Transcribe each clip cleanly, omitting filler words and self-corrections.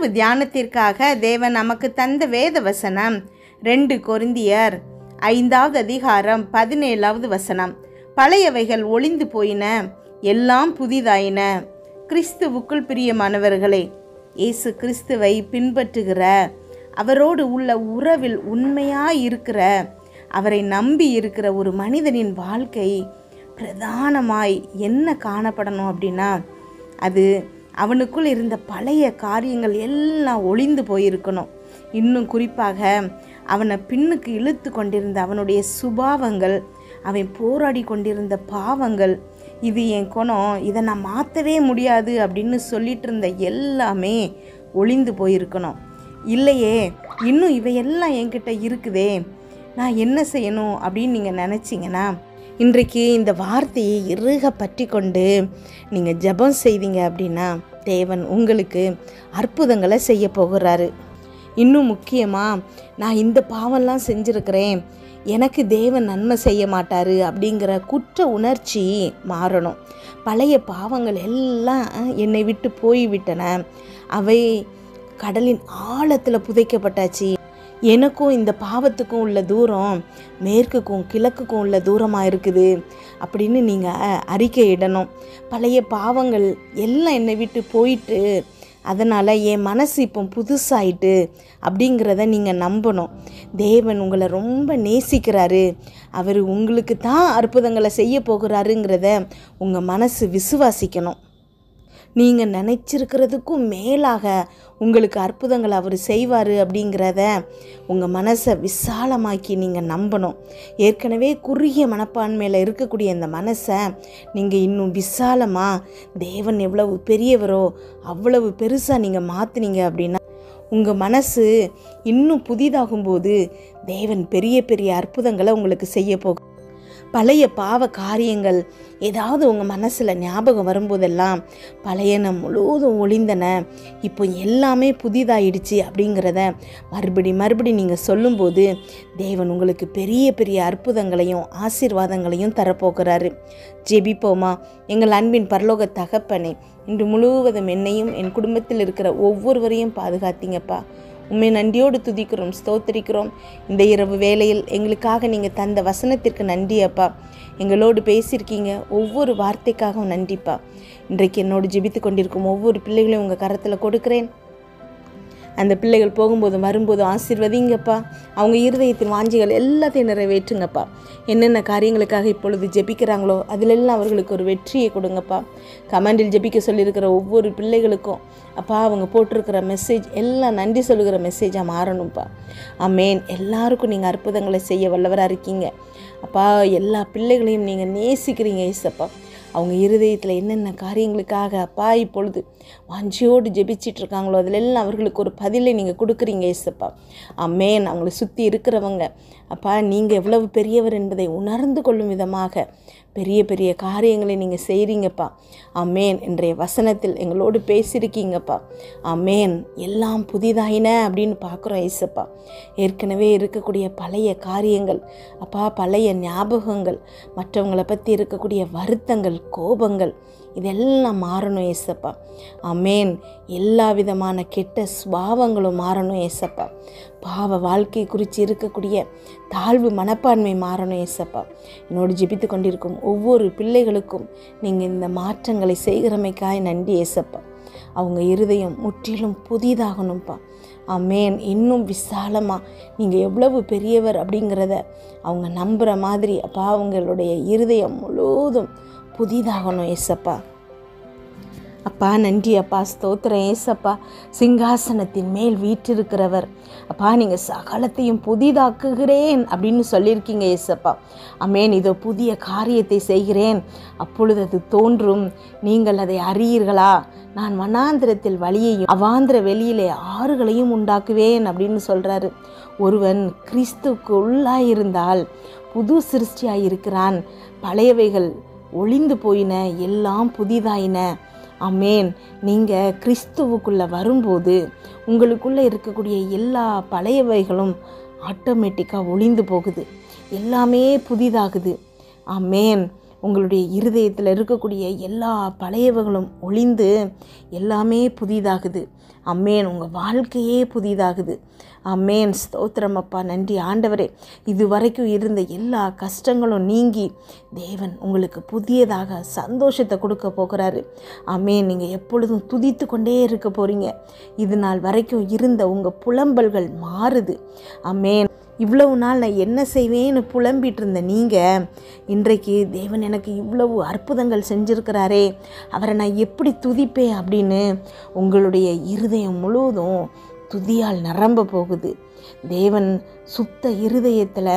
இரவு தியானத்திற்காக தேவன் நமக்கு தந்த வேத வசனம் 2 கொரிந்தியர் 5வது அதிகாரம் 17வது வசனம். பழையவைகள் ஒளிந்து போயின, எல்லாம் புதிதாயின. கிறிஸ்துவுக்குள் பிரியமானவர்களே, இயேசு கிறிஸ்துவை பின்பற்றுகிற, அவரோடு உள்ள உறவில் உண்மையாயிருக்கிற, அவரை நம்பி இருக்கிற ஒரு மனிதனின் வாழ்க்கை பிரதானமாய் என்ன காணப்படணும் அப்படின்னா, அது அவனுக்குள் இருந்த பழைய காரியங்கள் எல்லாம் ஒளிந்து போயிருக்கணும். இன்னும் குறிப்பாக அவனை பின்னுக்கு இழுத்து கொண்டிருந்த அவனுடைய சுபாவங்கள், அவன் போராடி கொண்டிருந்த பாவங்கள், இது என் குணம், இதை நான் மாற்றவே முடியாது அப்படின்னு சொல்லிட்டு இருந்த எல்லாமே ஒளிந்து போயிருக்கணும். இல்லையே, இன்னும் இவையெல்லாம் என்கிட்ட இருக்குதே, நான் என்ன செய்யணும் அப்படின்னு நீங்கள் நினச்சிங்கன்னா, இன்றைக்கு இந்த வார்த்தையை இறுக பற்றி கொண்டு நீங்கள் ஜெபம் செய்வீங்க அப்படின்னா தேவன் உங்களுக்கு அற்புதங்களை செய்ய போகிறாரு. இன்னும் முக்கியமாக, நான் இந்த பாவம்லாம் செஞ்சுருக்கிறேன், எனக்கு தேவன் நன்மை செய்ய மாட்டார் அப்படிங்கிற குற்ற உணர்ச்சி மாறணும். பழைய பாவங்கள் எல்லாம் என்னை விட்டு போய்விட்டன, அவை கடலின் ஆழத்தில் புதைக்கப்பட்டாச்சு. எனக்கும் இந்த பாவத்துக்கும் உள்ள தூரம் மேற்குக்கும் கிழக்குக்கும் உள்ள தூரமாக இருக்குது அப்படின்னு நீங்கள் அறிக்கையிடணும். பழைய பாவங்கள் எல்லாம் என்னை விட்டு போயிட்டு, அதனால் என் மனசு இப்போ புதுசாயிட்டு அப்படிங்கிறத நீங்கள் நம்பணும். தேவன் உங்களை ரொம்ப நேசிக்கிறாரு, அவர் உங்களுக்கு தான் அற்புதங்களை செய்ய போகிறாருங்கிறத உங்கள் மனசு விசுவாசிக்கணும். நீங்கள் நினச்சிருக்கிறதுக்கும் மேலாக உங்களுக்கு அற்புதங்களை அவர் செய்வார் அப்படிங்கிறத உங்கள் மனசை விசாலமாக்கி நீங்கள் நம்பணும். ஏற்கனவே குறுகிய மனப்பான்மையில் இருக்கக்கூடிய இந்த மனசை நீங்கள் இன்னும் விசாலமாக, தேவன் எவ்வளவு பெரியவரோ அவ்வளவு பெருசாக நீங்கள் மாற்றினீங்க அப்படின்னா உங்கள் மனசு இன்னும் புதிதாகும்போது தேவன் பெரிய பெரிய அற்புதங்களை உங்களுக்கு செய்ய போகும். பழைய பாவ காரியங்கள் ஏதாவது உங்கள் மனசில் ஞாபகம் வரும்போதெல்லாம் பழையன முழுவதும் ஒளிந்தன, இப்போ எல்லாமே புதிதாயிடுச்சு அப்படிங்கிறத மறுபடி நீங்கள் சொல்லும்போது தேவன் உங்களுக்கு பெரிய பெரிய அற்புதங்களையும் ஆசீர்வாதங்களையும் தரப்போகிறாரு. ஜெபிப்போமா? எங்கள் அன்பின் பரலோக தகப்பனே, இன்று முழுவதும் என்னையும் என் குடும்பத்தில் இருக்கிற ஒவ்வொருவரையும் பாதுகாத்தீங்கப்பா. உண்மை நன்றியோடு துதிக்கிறோம், ஸ்தோத்திரிக்கிறோம். இந்த இரவு வேளையில் எங்களுக்காக நீங்கள் தந்த வசனத்திற்கு நன்றி அப்பா. எங்களோடு பேசியிருக்கீங்க, ஒவ்வொரு வார்த்தைக்காகவும் நன்றிப்பா. இன்றைக்கு என்னோடு ஜெபித்து கொண்டிருக்கும் ஒவ்வொரு பிள்ளைகளையும் உங்கள் கரத்தில் கொடுக்குறேன். அந்த பிள்ளைகள் போகும்போதும் வரும்போதும் ஆசீர்வதிங்கப்பா. அவங்க இருதயத்தின் வாஞ்சிகள் எல்லாத்தையும் நிறைவேற்றுங்கப்பா. என்னென்ன காரியங்களுக்காக இப்பொழுது ஜெபிக்கிறாங்களோ அதிலெல்லாம் அவர்களுக்கு ஒரு வெற்றியை கொடுங்கப்பா. கமெண்டில் ஜெபிக்க சொல்லியிருக்கிற ஒவ்வொரு பிள்ளைகளுக்கும் அப்பா, அவங்க போட்டிருக்கிற மெசேஜ் எல்லாம் நன்றி சொல்லுகிற மெசேஜாக மாறணும்ப்பா. ஆமேன். எல்லாருக்கும் நீங்கள் அற்புதங்களை செய்ய வல்லவராக இருக்கீங்க அப்பா. எல்லா பிள்ளைகளையும் நீங்கள் நேசிக்கிறீங்க ஏசப்பா. அவங்க இருதயத்தில் என்னென்ன காரியங்களுக்காக அப்பா இப்பொழுது வாஞ்சியோடு ஜெபிச்சிட்ருக்காங்களோ அதிலெல்லாம் அவர்களுக்கு ஒரு பதிலை நீங்கள் கொடுக்குறீங்க ஏசப்பா. ஆமேன். அவங்களை சுற்றி இருக்கிறவங்க அப்பா, நீங்கள் எவ்வளவு பெரியவர் என்பதை உணர்ந்து கொள்ளும் விதமாக பெரிய பெரிய காரியங்களை நீங்கள் செய்கிறீங்கப்பா. ஆமேன். இன்றைய வசனத்தில் எங்களோடு பேசியிருக்கீங்கப்பா. ஆமேன். எல்லாம் புதிதாயின அப்படின்னு பார்க்குறோம் ஏசப்பா. ஏற்கனவே இருக்கக்கூடிய பழைய காரியங்கள் அப்பா, பழைய ஞாபகங்கள், மற்றவங்களை பற்றி இருக்கக்கூடிய வருத்தங்கள், கோபங்கள், இதெல்லாம் மாறணும் ஏசப்பா. ஆமேன். எல்லா விதமான கெட்ட சுபாவங்களும் மாறணும் ஏசப்பா. பாவ வாழ்க்கை குறித்து இருக்கக்கூடிய தாழ்வு மனப்பான்மை மாறணும் ஏசப்பா. என்னோடு ஜெபித்து கொண்டிருக்கும் ஒவ்வொரு பிள்ளைகளுக்கும் நீங்கள் இந்த மாற்றங்களை செய்கிறமைக்காய் நன்றி ஏசப்பா. அவங்க இருதயம் முற்றிலும் புதிதாகணும்ப்பா. ஆமேன். இன்னும் விசாலமாக நீங்கள் எவ்வளவு பெரியவர் அப்படிங்கிறத அவங்க நம்புகிற மாதிரி அப்பா அவங்களுடைய இருதயம் முழுவதும் புதிதாகணும் ஏசப்பா. அப்பா நன்றி அப்பா, ஸ்தோத்திரம் ஏசப்பா. சிங்காசனத்தின் மேல் வீற்றிருக்கிறவர் அப்பா, நீங்கள் சகலத்தையும் புதிதாக்குகிறேன் அப்படின்னு சொல்லியிருக்கீங்க ஏசப்பா. ஆமேன். இதோ புதிய காரியத்தை செய்கிறேன், அப்பொழுது அது தோன்றும், நீங்கள் அதை அறியீர்களா? நான் வனாந்திரத்தில் வழியையும் அவாந்திர வெளியிலே ஆறுகளையும் உண்டாக்குவேன் அப்படின்னு சொல்கிறாரு. ஒருவன் கிறிஸ்துவுக்கு உள்ளாயிருந்தால் புது சிருஷ்டியாயிருக்கிறான், பழையவைகள் ஒளிந்து போயின, எல்லாம் புதிதாயின. ஆமேன். நீங்கள் கிறிஸ்துவுக்குள்ளே வரும்போது உங்களுக்குள்ளே இருக்கக்கூடிய எல்லா பழையவைகளும் ஆட்டோமேட்டிக்காக ஒளிந்து போகுது, எல்லாமே புதிதாகுது. ஆமேன். உங்களுடைய இருதயத்தில் இருக்கக்கூடிய எல்லா பழையவர்களும் ஒளிந்து எல்லாமே புதிதாகுது. அம்மேன். உங்கள் வாழ்க்கையே புதிதாகுது. அம்மேன். ஸ்தோத்திரம் அப்பா. நன்றி ஆண்டவரே. இதுவரைக்கும் இருந்த எல்லா கஷ்டங்களும் நீங்கி தேவன் உங்களுக்கு புதியதாக சந்தோஷத்தை கொடுக்க போகிறாரு. அம்மேன். நீங்கள் எப்பொழுதும் துதித்து கொண்டே இருக்க போகிறீங்க. இது நாள் வரைக்கும் இருந்த உங்கள் புலம்பல்கள் மாறுது. அம்மேன். இவ்வளவு நாள் நான் என்ன செய்வேன்னு புலம்பிட்டு இருந்த நீங்கள் இன்றைக்கு தேவன் எனக்கு இவ்வளவு அற்புதங்கள் செஞ்சுருக்கிறாரே, அவரை நான் எப்படி துதிப்பேன் அப்படின்னு உங்களுடைய இருதயம் முழுவதும் துதியால் நிரம்ப போகுது. தேவன் சுத்த இருதயத்தில்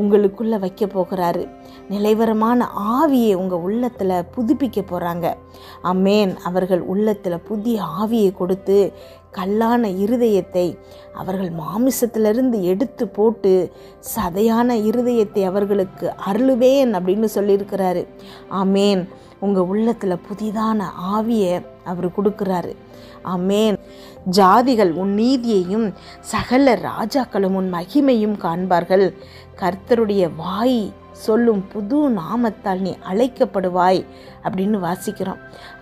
உங்களுக்குள்ளே வைக்க போகிறாரு. நிலைவரமான ஆவியை உங்கள் உள்ளத்தில் புதுப்பிக்க போகிறாங்க. அம்மேன். அவர்கள் உள்ளத்தில் புதிய ஆவியை கொடுத்து கல்லான இருதயத்தை அவர்கள் மாமிசத்திலிருந்து எடுத்து போட்டு சதையான இருதயத்தை அவர்களுக்கு அருளுவேன் அப்படின்னு சொல்லியிருக்கிறாரு. ஆமேன். உங்கள் உள்ளத்தில் புதிதான ஆவியை அவர் கொடுக்குறாரு. ஆமேன். ஜாதிகள் உன் நீதியையும் சகல ராஜாக்களும் உன் மகிமையும் காண்பார்கள். கர்த்தருடைய வாய் சொல்லும் புது நாமத்தால் நீ அழைக்கப்படுவாய் அப்படின்னு வாசிக்கிறோம்.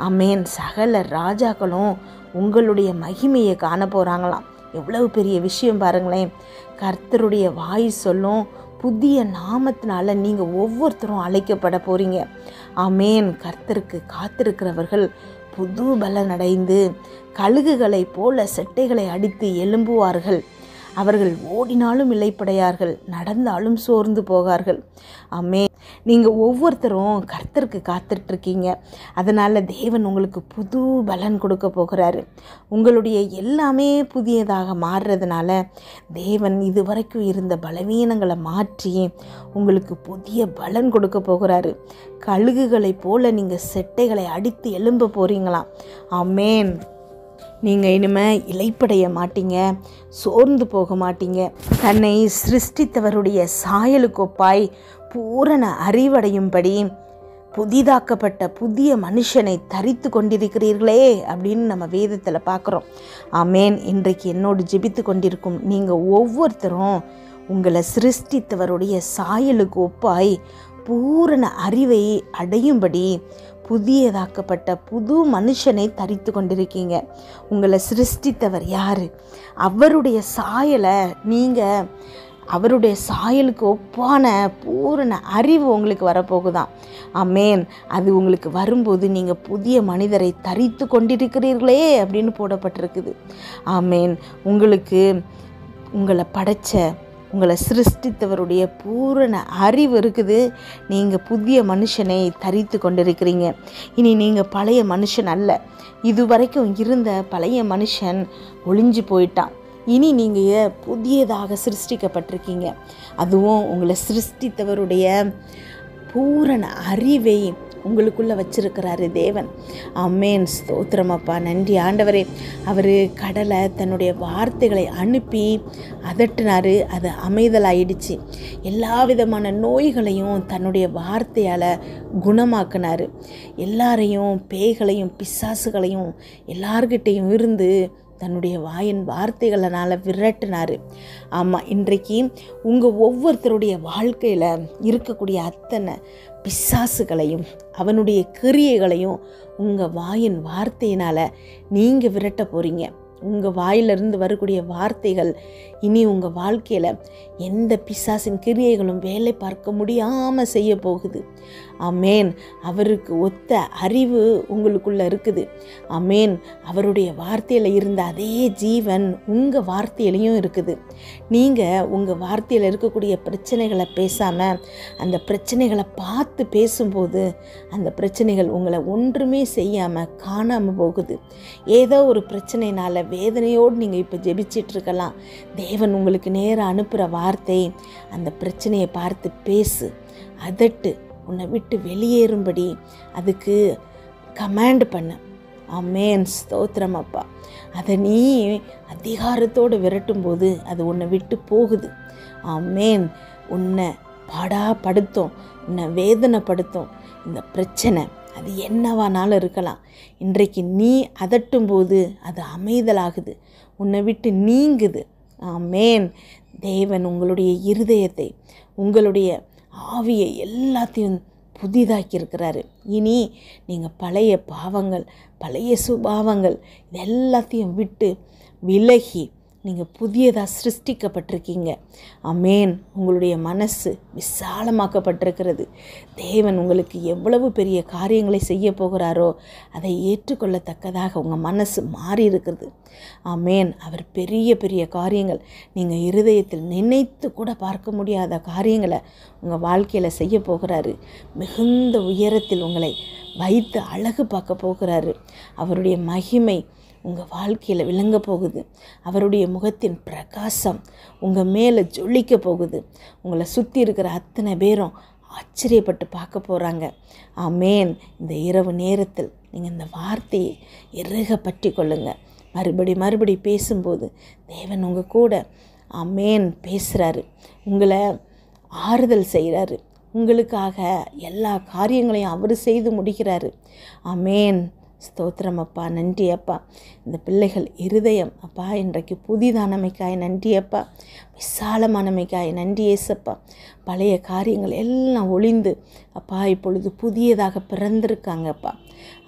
ஆமேன். சகல ராஜாக்களும் உங்களுடைய மகிமையை காண போகிறாங்களாம். எவ்வளவு பெரிய விஷயம் பாருங்களேன். கர்த்தருடைய வாய் சொல்லும் புதிய நாமத்தினால நீங்கள் ஒவ்வொருத்தரும் அழைக்கப்பட போகிறீங்க. ஆமேன். கர்த்தருக்கு காத்திருக்கிறவர்கள் புது பலன் அடைந்து கழுகுகளை போல செட்டைகளை அடித்து எழும்புவார்கள். அவர்கள் ஓடினாலும் இளைப்படையார்கள், நடந்தாலும் சோர்ந்து போகார்கள். ஆமென். நீங்கள் ஒவ்வொருத்தரும் கர்த்தருக்கு காத்துட்ருக்கீங்க. அதனால் தேவன் உங்களுக்கு புது பலன் கொடுக்க போகிறாரு. உங்களுடைய எல்லாமே புதியதாக மாறுறதுனால தேவன் இதுவரைக்கும் இருந்த பலவீனங்களை மாற்றி உங்களுக்கு புதிய பலன் கொடுக்க போகிறாரு. கழுகுகளை போல நீங்கள் செட்டைகளை அடித்து எழும்ப போகிறீங்களாம். ஆமென். நீங்கள் இனிமேல் இளைப்படைய மாட்டீங்க, சோர்ந்து போக மாட்டீங்க. தன்னை சிருஷ்டித்தவருடைய சாயலுக்கொப்பாய் பூரண அறிவடையும்படி புதிதாக்கப்பட்ட புதிய மனுஷனை தரித்து கொண்டிருக்கிறீர்களே அப்படின்னு நம்ம வேதத்தில் பார்க்குறோம். ஆமேன். இன்றைக்கு என்னோடு ஜெபித்து கொண்டிருக்கும் நீங்கள் ஒவ்வொருத்தரும் உங்களை சிருஷ்டித்தவருடைய சாயலுக்கு ஒப்பாய் பூரண அறிவை அடையும்படி புதியதாக்கப்பட்ட புது மனுஷனை தரித்து கொண்டிருக்கீங்க. உங்களை சிருஷ்டித்தவர் யார்? அவருடைய சாயலை நீங்கள் அவருடைய சாயலுக்கு ஒப்பான பூரண அறிவு உங்களுக்கு வரப்போகுதான். ஆமேன். அது உங்களுக்கு வரும்போது நீங்கள் புதிய மனிதரை தரித்து கொண்டிருக்கிறீர்களே அப்படின்னு போடப்பட்டிருக்குது. ஆமேன். உங்களுக்கு உங்களை படைச்ச உங்களை சிருஷ்டித்தவருடைய பூரண அறிவு இருக்குது. நீங்கள் புதிய மனுஷனை தரித்து கொண்டிருக்கிறீங்க. இனி நீங்கள் பழைய மனுஷன் அல்ல. இதுவரைக்கும் இருந்த பழைய மனுஷன் ஒளிஞ்சு போயிட்டான். இனி நீங்கள் புதியதாக சிருஷ்டிக்கப்பட்டிருக்கீங்க. அதுவும் உங்களை சிருஷ்டித்தவருடைய பூரண அறிவை உங்களுக்குள்ளே வச்சிருக்கிறாரு தேவன். ஆமேன். ஸ்தோத்திரமப்பா. நன்றி ஆண்டவரே. அவர் கடலை தன்னுடைய வார்த்தைகளை அனுப்பி அதட்டினார். அது அமைதலாயிடுச்சு. எல்லா விதமான நோய்களையும் தன்னுடைய வார்த்தையால் குணமாக்கினார். எல்லாரையும் பேய்களையும் பிசாசுகளையும் எல்லார்கிட்டையும் இருந்து தன்னுடைய வாயின் வார்த்தைகளினால் விரட்டினார். ஆமாம். இன்றைக்கு உங்கள் ஒவ்வொருத்தருடைய வாழ்க்கையில் இருக்கக்கூடிய அத்தனை பிசாசுகளையும் அவனுடைய கிரியைகளையும் உங்கள் வாயின் வார்த்தையினால் நீங்கள் விரட்ட போகிறீங்க. உங்கள் வாயிலிருந்து வரக்கூடிய வார்த்தைகள் இனி உங்கள் வாழ்க்கையில் எந்த பிசாசின் கிரியைகளும் வேலை பார்க்க முடியாமல் செய்ய போகுது. ஆமேன். அவருக்கு ஒத்த அறிவு உங்களுக்குள்ளே இருக்குது. ஆமேன். அவருடைய வார்த்தையில் இருந்த அதே ஜீவன் உங்கள் வார்த்தையிலையும் இருக்குது. நீங்கள் உங்கள் வார்த்தையில் இருக்கக்கூடிய பிரச்சனைகளை பேசாமல் அந்த பிரச்சனைகளை பார்த்து பேசும்போது அந்த பிரச்சனைகள் உங்களை ஒன்றுமே செய்யாமல் காணாமல் போகுது. ஏதோ ஒரு பிரச்சனைனால வேதனையோடு நீங்கள் இப்போ ஜெபிச்சிட்ருக்கலாம். தேவன் உங்களுக்கு நேராக அனுப்புகிற வார்த்தை, அந்த பிரச்சனையை பார்த்து பேசு, அதட்டு, உன்னை விட்டு வெளியேறும்படி அதுக்கு கமாண்ட் பண்ணு. ஆமேன். ஸ்தோத்திரம் அப்பா. அதை நீ அதிகாரத்தோடு விரட்டும்போது அது உன்னை விட்டு போகுது. ஆமேன். உன்னை பாடாப்படுத்தும், உன்னை வேதனைப்படுத்தும் இந்த பிரச்சனை அது என்னவானாலும் இருக்கலாம். இன்றைக்கு நீ அதட்டும்போது அது அமைதலாகுது, உன்னை விட்டு நீங்குது. ஆமேன். தேவன் உங்களுடைய இருதயத்தை உங்களுடைய ஆவியை எல்லாத்தையும் புதிதாக்கி இருக்கிறாரு. இனி நீங்கள் பழைய பாவங்கள், பழைய சுபாவங்கள் இது எல்லாத்தையும் விட்டு விலகி நீங்கள் புதியதாக சிருஷ்டிக்கப்பட்டிருக்கீங்க. ஆமேன். உங்களுடைய மனசு விசாலமாக்கப்பட்டிருக்கிறது. தேவன் உங்களுக்கு எவ்வளவு பெரிய காரியங்களை செய்ய போகிறாரோ அதை ஏற்றுக்கொள்ளத்தக்கதாக உங்கள் மனசு மாறி இருக்கிறது. ஆமேன். அவர் பெரிய பெரிய காரியங்கள், நீங்கள் இருதயத்தில் நினைத்து கூட பார்க்க முடியாத காரியங்களை உங்கள் வாழ்க்கையில் செய்ய போகிறாரு. மிகுந்த உயரத்தில் உங்களை வைத்து அழகு பார்க்க போகிறாரு. அவருடைய மகிமை உங்கள் வாழ்க்கையில் விளங்க போகுது. அவருடைய முகத்தின் பிரகாசம் உங்கள் மேலே ஜொலிக்க போகுது. உங்களை சுற்றி இருக்கிற அத்தனை பேரும் ஆச்சரியப்பட்டு பார்க்க போகிறாங்க. ஆமேன். இந்த இரவு நேரத்தில் நீங்கள் இந்த வார்த்தையை இறுக பற்றி கொள்ளுங்க. மறுபடி பேசும்போது தேவன் உங்கள் கூட ஆமேன் பேசுகிறாரு. உங்களை ஆறுதல் செய்கிறாரு. உங்களுக்காக எல்லா காரியங்களையும் அவர் செய்து முடிக்கிறாரு. ஆமேன். ஸ்தோத்திரம் அப்பா. நன்றி அப்பா. இந்த பிள்ளைகள் இருதயம் அப்பா இன்றைக்கு புதிதானமைக்காய் நன்றி அப்பா. விசாலமானமைக்காய் நன்றி ஏசப்பா. பழைய காரியங்கள் எல்லாம் ஒளிந்து அப்பா இப்பொழுது புதியதாக பிறந்திருக்காங்கப்பா.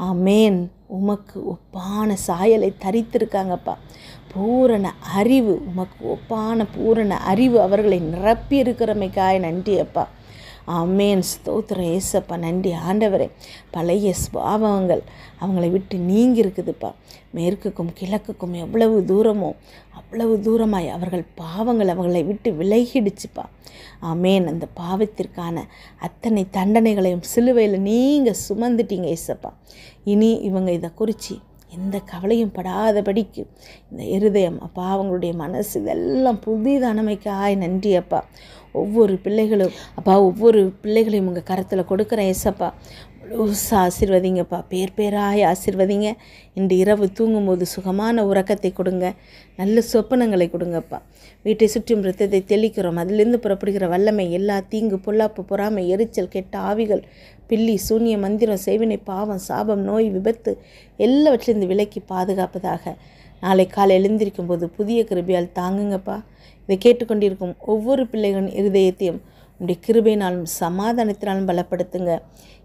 ஆமேன். உமக்கு ஒப்பான சாயலை தரித்திருக்காங்கப்பா. பூரண அறிவு, உமக்கு ஒப்பான பூரண அறிவு அவர்களை நிரப்பி இருக்கிறமைக்காய் நன்றி அப்பா. ஆமேன். ஸ்தோத்திரம் ஏசப்பா. நன்றி ஆண்டவரே. பழைய சுபாவங்கள் அவங்களை விட்டு நீங்கி இருக்குதுப்பா. மேற்குக்கும் கிழக்குக்கும் எவ்வளவு தூரமோ அவ்வளவு தூரமாய் அவர்கள் பாவங்கள் அவங்களை விட்டு விலகிடுச்சுப்பா. ஆமேன். அந்த பாவத்திற்கான அத்தனை தண்டனைகளையும் சிலுவையில் நீங்கள் சுமந்துட்டீங்க ஏசப்பா. இனி இவங்க இதை குறித்து எந்த கவலையும் படாதபடிக்கு இந்த இருதயம் அப்பா அவங்களுடைய மனசு இதெல்லாம் புதிதானமைக்காய் நன்றி அப்பா. ஒவ்வொரு பிள்ளைகளும் அப்பா ஒவ்வொரு பிள்ளைகளையும் உங்கள் கரத்தில் கொடுக்குறேன் ஏசப்பா. முழுசாக ஆசீர்வதிங்கப்பா. பேராய் ஆசீர்வதிங்க. இன்று இரவு தூங்கும்போது சுகமான உறக்கத்தை கொடுங்க. நல்ல சொப்பனங்களை கொடுங்கப்பா. வீட்டை சுற்றும் இரத்தத்தை தெளிக்கிறோம். அதிலிருந்து புறப்படுகிற வல்லமை எல்லா தீங்கு, பொல்லாப்பு, பொறாமை, எரிச்சல், கெட்ட ஆவிகள், பில்லி, சூன்ய, மந்திரம், செய்வினை, பாவம், சாபம், நோய், விபத்து எல்லாவற்றிலிருந்து விலக்கி பாதுகாப்பதாக. நாளை காலை எழுந்திருக்கும் போது புதிய கிருபையால் தாங்குங்கப்பா. இதை கேட்டுக்கொண்டிருக்கும் ஒவ்வொரு பிள்ளைகளின் இருதயத்தையும் உங்களுடைய கிருபையினாலும் சமாதானத்தினாலும் பலப்படுத்துங்க.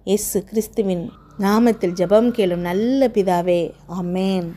இயேசு கிறிஸ்துவின் நாமத்தில் ஜெபம் கேளும் நல்ல பிதாவே. ஆமேன்.